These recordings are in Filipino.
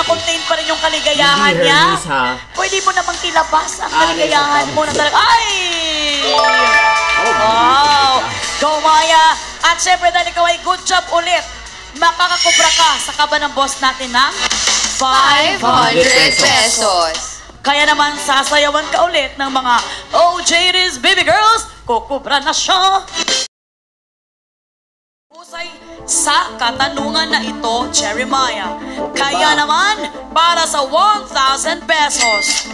contain pa rin yung kaligayahan niya. Pwede mo namang ilabas ang kaligayahan mo na talaga. Ay! Wow! Go, Maya! At syempre, dahil ikaw ay good job ulit, makakakubra ka sa kaba ng boss natin ng 500 pesos. Kaya naman, sasayawan ka ulit ng mga OJT's baby girls, kukubra na siya. Husay sa katanungan na ito, Jeremiah. Kaya naman, para sa 1,000 pesos,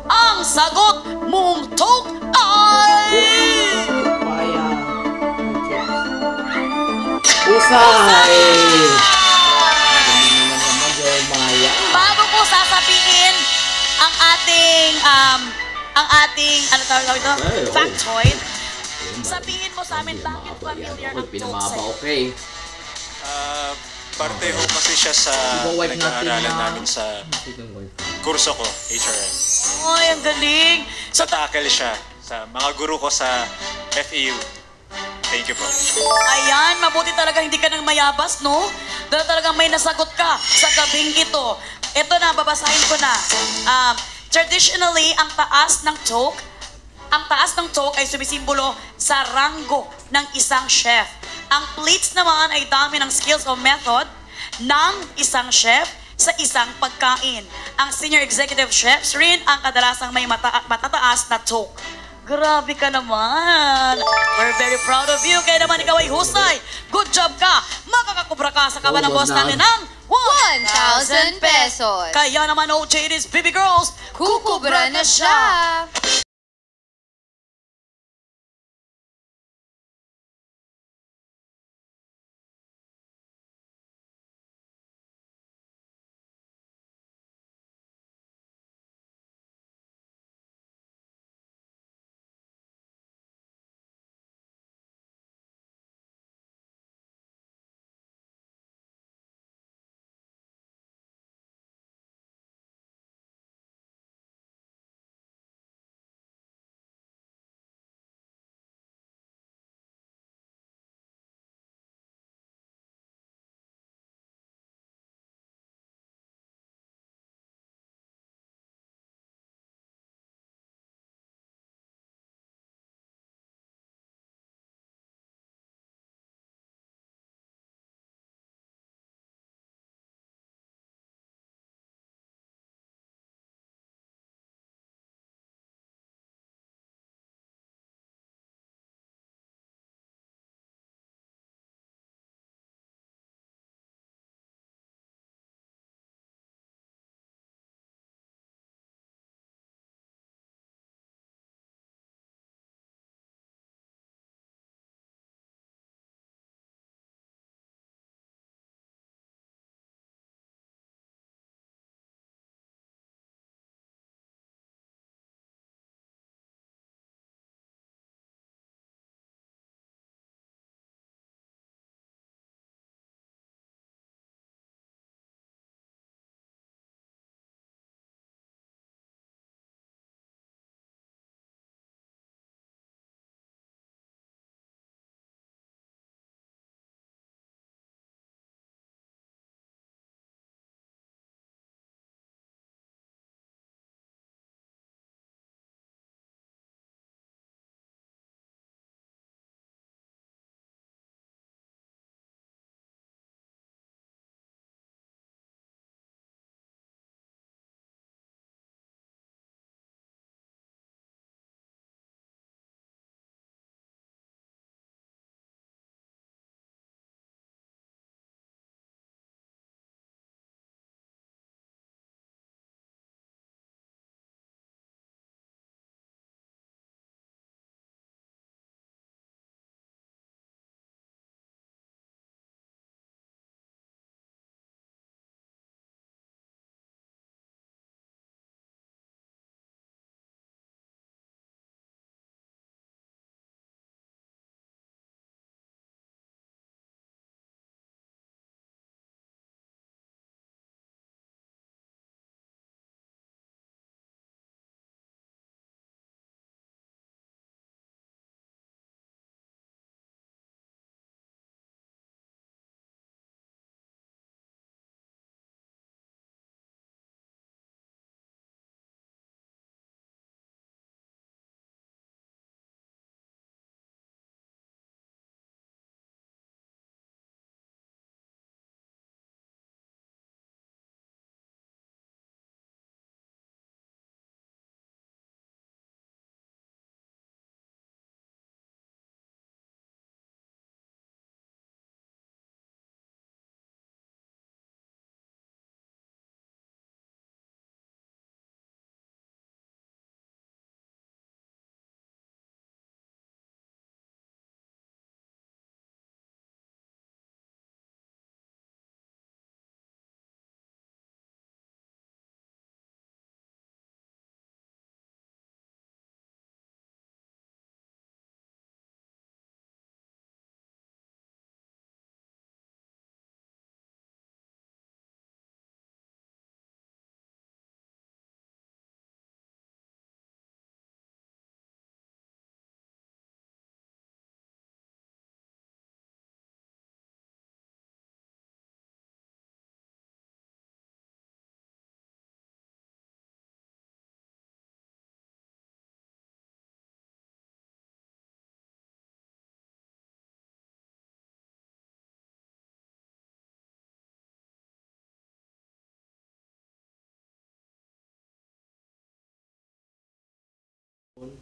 ang sagot mong tok ay... Usay! Bago ko sasabihin ang ating ano tawag ito? Factoid. Sabihin mo sa amin bakit familiar ang joke sa'yo. Okay. Parte ho kasi siya sa nag-aaralan namin sa kurso ko, HRM. Ay, ang galing. Sa tackle siya, sa mga guru ko sa FEU. Thank you po. Ayan, mabuti talaga hindi ka nang mayabas, no? Dahil talagang may nasagot ka sa gabing ito. Ito na, babasahin ko na. Traditionally, ang taas ng toque ay sumisimbolo sa ranggo ng isang chef. Ang plates naman ay dami ng skills o method ng isang chef sa isang pagkain. Ang senior executive chefs rin ang kadalasang may matataas na toque. Grabe ka naman. We're very proud of you. Kaya naman ikaw ay husay. Good job ka. Makakakubra ka sa kaba ng boss natin ng 1,000 pesos. Kaya naman, OJT's baby girls, Kukubra na siya.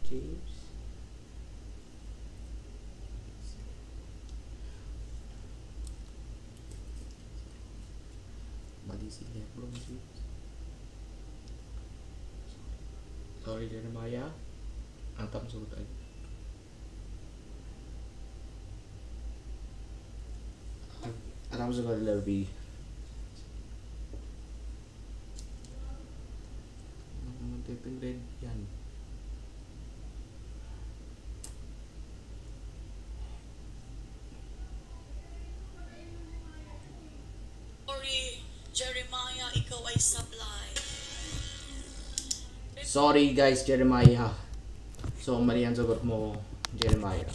James. Mali si LeBron James. Sorry, Jeremiah. Ang tamsugot ay. Ang tamsugot ay Larry. Ang tipin red yan. Sorry, Jeremiah, ikaw ay sablay. Sorry guys, Jeremiah. So, mali ang sagot mo, Jeremiah.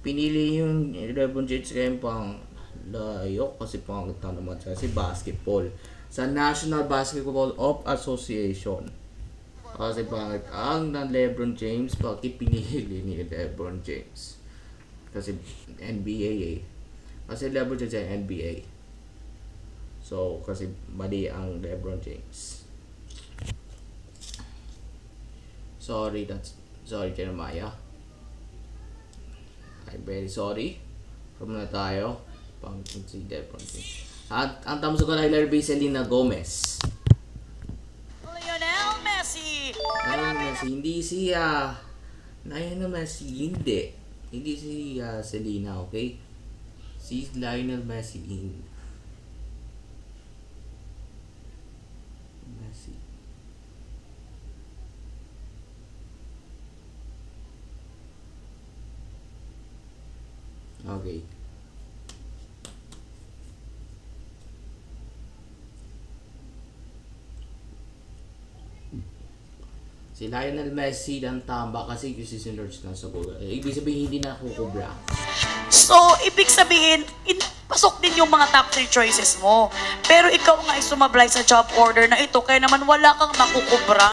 Pinili yung LeBron James kaya pang layo kasi pang naman siya si basketball. Sa National Basketball of Association. Kasi pangit ang LeBron James, bakit pinili ni LeBron James? Kasi NBA eh. Kasi LeBron James ay NBA. So, kasi mali ang LeBron James. Sorry, Jeremiah. I'm very sorry. From na tayo. Pang si LeBron James. At ang tamso ko ay Larry Selena Gomez. Lionel Messi. Lionel Messi, hindi siya. Lionel Messi, hindi. Hindi si Selena, okay? Si Lionel Messi. Messi. Okay. Si Lionel Messi ang tamba kasi yung search na sa Google. Ibig sabihin hindi na kukubra. So, ibig sabihin, pasok din yung mga top 3 choices mo. Pero ikaw nga ay sumablay sa job order na ito, kaya naman wala kang makukubra.